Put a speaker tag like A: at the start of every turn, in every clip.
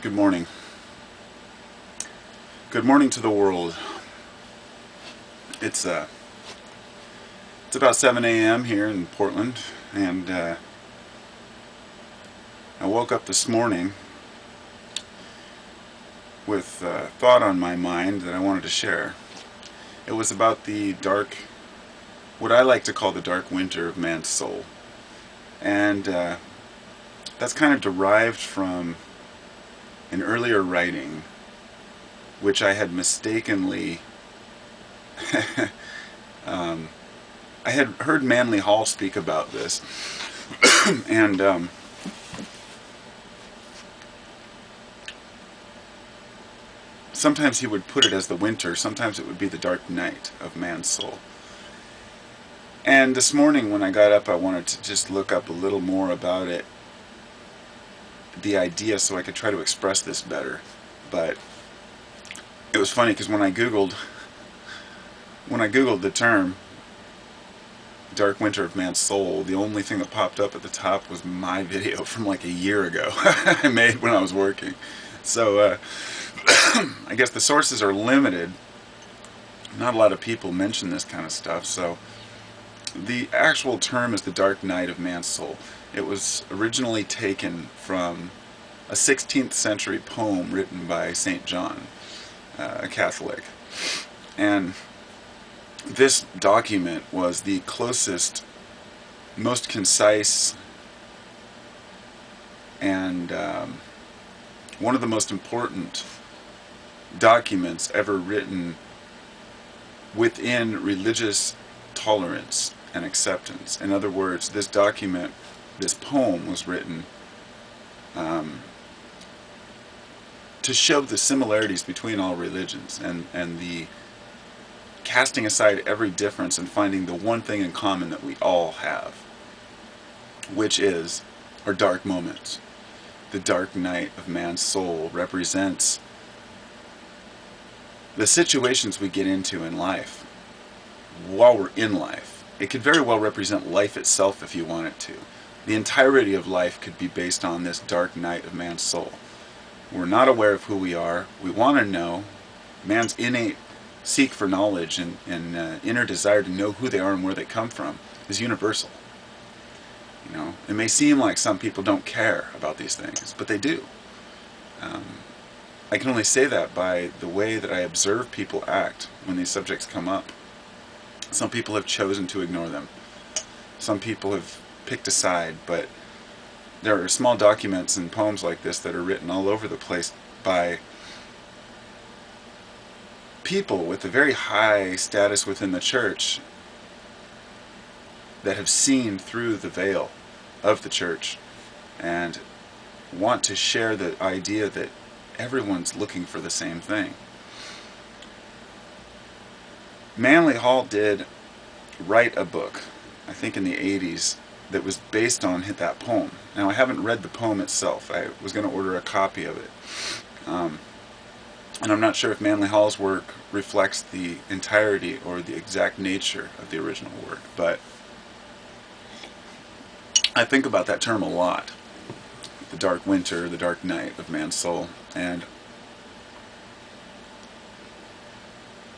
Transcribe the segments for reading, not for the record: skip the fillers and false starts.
A: Good morning. Good morning to the world. It's uh, it's about 7 a.m. here in Portland, and I woke up this morning with a thought on my mind that I wanted to share. It was about what I like to call the dark winter of man's soul, and that's kind of derived from an earlier writing, which I had mistakenly I had heard Manly Hall speak about this, and sometimes he would put it as the winter, sometimes it would be the dark night of man's soul. And this morning when I got up, I wanted to just look up a little more about it, the idea, so I could try to express this better. But it was funny because when I googled the term dark winter of man's soul, the only thing that popped up at the top was my video from like a year ago I made when I was working. So I guess the sources are limited. Not a lot of people mention this kind of stuff. So the actual term is the dark night of man's soul. It was originally taken from a 16th century poem written by St. John, a Catholic. And this document was the closest, most concise, and one of the most important documents ever written within religious tolerance and acceptance. In other words, this document, this poem was written to show the similarities between all religions and the casting aside every difference and finding the one thing in common that we all have, which is our dark moments. The dark night of man's soul represents the situations we get into in life while we're in life. It could very well represent life itself if you want it to. The entirety of life could be based on this dark night of man's soul. We're not aware of who we are. We want to know. Man's innate seek for knowledge and inner desire to know who they are and where they come from is universal. You know, it may seem like some people don't care about these things, but they do. I can only say that by the way that I observe people act when these subjects come up. Some people have chosen to ignore them. Some people have picked a side, but there are small documents and poems like this that are written all over the place by people with a very high status within the church that have seen through the veil of the church and want to share the idea that everyone's looking for the same thing. Manly Hall did write a book, I think in the 80s, that was based on that poem. Now, I haven't read the poem itself. I was going to order a copy of it. And I'm not sure if Manly Hall's work reflects the entirety or the exact nature of the original work, but I think about that term a lot. The dark winter, the dark night of man's soul. And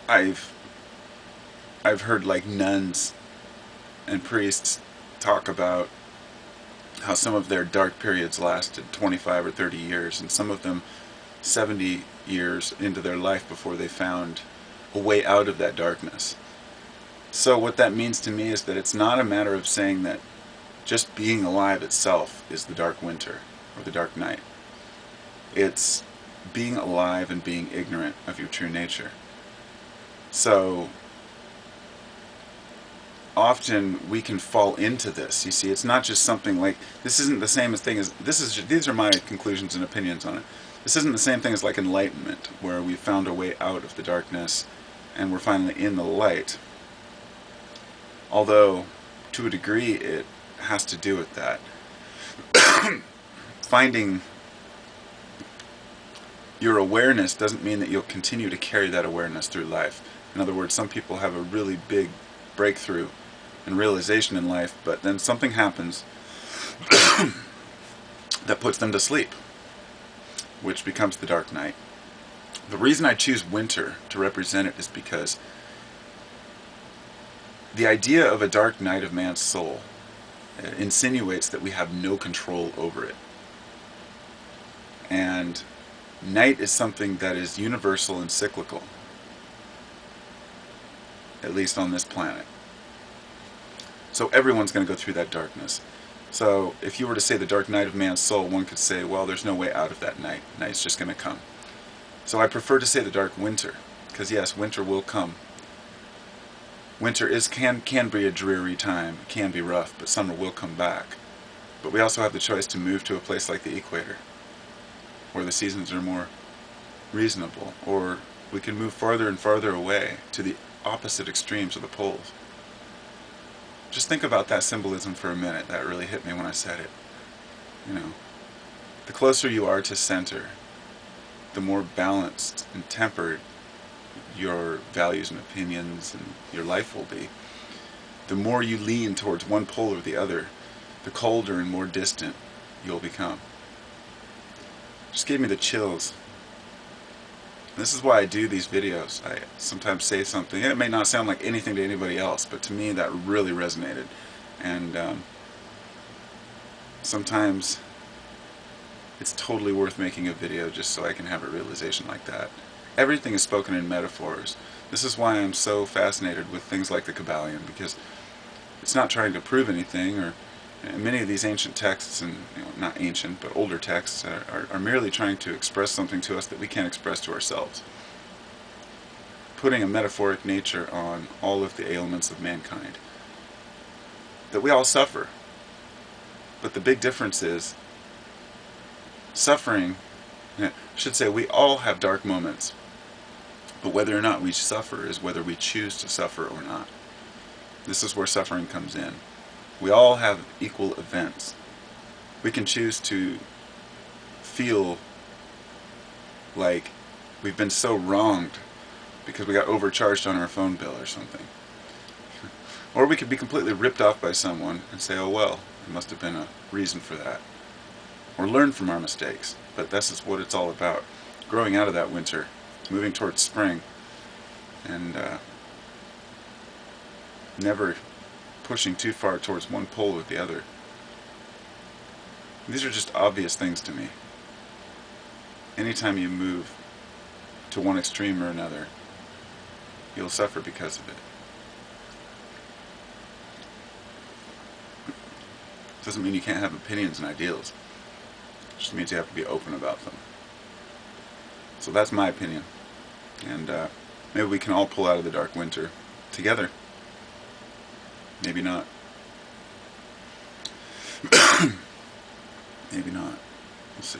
A: I've heard like nuns and priests talk about how some of their dark periods lasted 25 or 30 years, and some of them 70 years into their life before they found a way out of that darkness. So what that means to me is that it's not a matter of saying that just being alive itself is the dark winter or the dark night. It's being alive and being ignorant of your true nature. So often we can fall into this. You see, it's not just something like, this isn't the same thing as, these are my conclusions and opinions on it. This isn't the same thing as like enlightenment, where we found a way out of the darkness and we're finally in the light. Although, to a degree, it has to do with that. Finding your awareness doesn't mean that you'll continue to carry that awareness through life. In other words, some people have a really big breakthrough and realization in life, but then something happens that puts them to sleep. which becomes the dark night. The reason I choose winter to represent it is because the idea of a dark night of man's soul insinuates that we have no control over it. And night is something that is universal and cyclical, at least on this planet. So everyone's going to go through that darkness. So if you were to say the dark night of man's soul, one could say, well, there's no way out of that night. Night's just going to come. So I prefer to say the dark winter, because yes, winter will come. Winter can be a dreary time, it can be rough, but summer will come back. But we also have the choice to move to a place like the equator, where the seasons are more reasonable, or we can move farther and farther away to the opposite extremes of the poles. Just think about that symbolism for a minute. That really hit me when I said it. You know, the closer you are to center, the more balanced and tempered your values and opinions and your life will be. The more you lean towards one pole or the other, the colder and more distant you'll become. Just gave me the chills. This is why I do these videos. I sometimes say something, it may not sound like anything to anybody else, but to me that really resonated. And sometimes it's totally worth making a video just so I can have a realization like that. Everything is spoken in metaphors. This is why I'm so fascinated with things like the Kybalion, because it's not trying to prove anything, or many of these ancient texts, and not ancient, but older texts, are merely trying to express something to us that we can't express to ourselves. Putting a metaphoric nature on all of the ailments of mankind. That we all suffer. But the big difference is, suffering, I should say we all have dark moments, but whether or not we suffer is whether we choose to suffer or not. This is where suffering comes in. We all have equal events. We can choose to feel like we've been so wronged because we got overcharged on our phone bill or something. Or we could be completely ripped off by someone and say, oh well, there must have been a reason for that. Or learn from our mistakes. But this is what it's all about. Growing out of that winter, moving towards spring, and never pushing too far towards one pole or the other. These are just obvious things to me. Anytime you move to one extreme or another, you'll suffer because of it. Doesn't mean you can't have opinions and ideals. It just means you have to be open about them. So that's my opinion. And maybe we can all pull out of the dark winter together. Maybe not. Maybe not. We'll see.